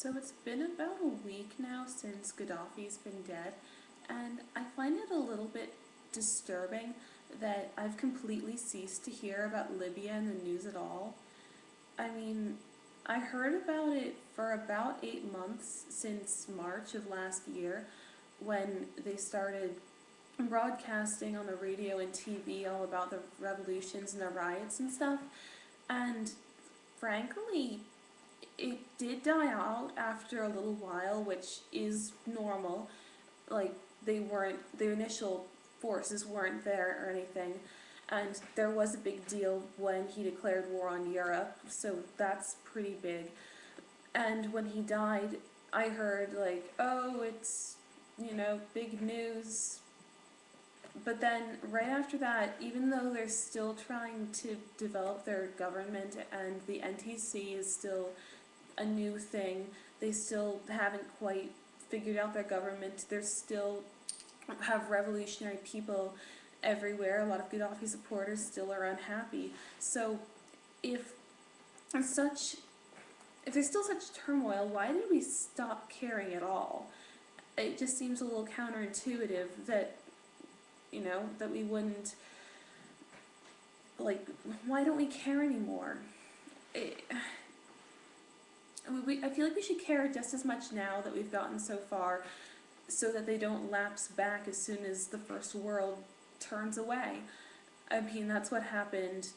So it's been about a week now since Qdaffi's been dead, and I find it a little bit disturbing that I've completely ceased to hear about Libya in the news at all. I mean, I heard about it for about 8 months since March of last year when they started broadcasting on the radio and TV all about the revolutions and the riots and stuff. And frankly, it did die out after a little while, which is normal. Like, the initial forces weren't there or anything. And there was a big deal when he declared war on Europe, so that's pretty big. And when he died, I heard, like, oh, it's, big news. But then, right after that, even though they're still trying to develop their government and the NTC is still a new thing, they still haven't quite figured out their government. They still have revolutionary people everywhere. A lot of Qdaffi supporters still are unhappy. So if such if there's still such turmoil, why did we stop caring at all? It just seems a little counterintuitive that that we wouldn't, like, why don't we care anymore? I feel like we should care just as much now that we've gotten so far, so that they don't lapse back as soon as the First World turns away. I mean, that's what happened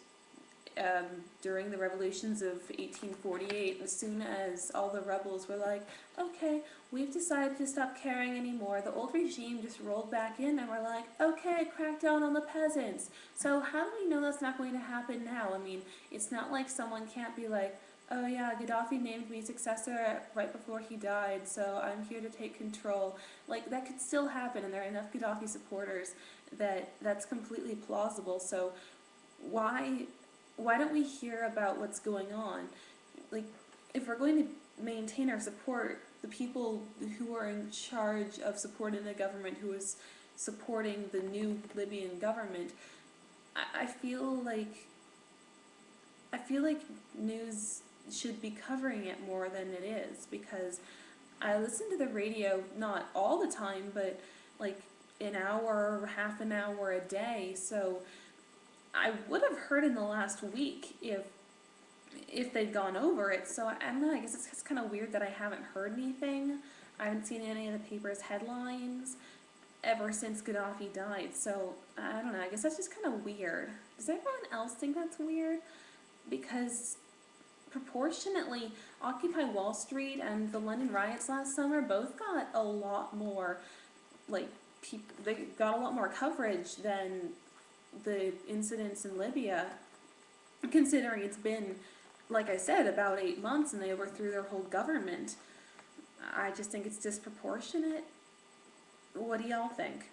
during the revolutions of 1848. As soon as all the rebels were like, okay, we've decided to stop caring anymore, the old regime just rolled back in and we're like, okay, crack down on the peasants. So how do we know that's not going to happen now? I mean, it's not like someone can't be like, oh yeah, Qdaffi named me successor right before he died, so I'm here to take control. Like, that could still happen, and there are enough Qdaffi supporters that that's completely plausible. So why don't we hear about what's going on? Like, if we're going to maintain our support, the people who are in charge of supporting the government, who is supporting the new Libyan government, I feel like news should be covering it more than it is, because I listen to the radio not all the time, but like an hour, half an hour a day. So I would have heard in the last week if they'd gone over it. So I don't know, I guess it's kind of weird that I haven't heard anything. I haven't seen any of the paper's headlines ever since Qdaffi died. So I don't know, I guess that's just kind of weird. Does everyone else think that's weird? Because proportionately, Occupy Wall Street and the London riots last summer both got a lot more, like, they got a lot more coverage than the incidents in Libya, considering it's been, like I said, about 8 months and they overthrew their whole government. I just think it's disproportionate. What do y'all think?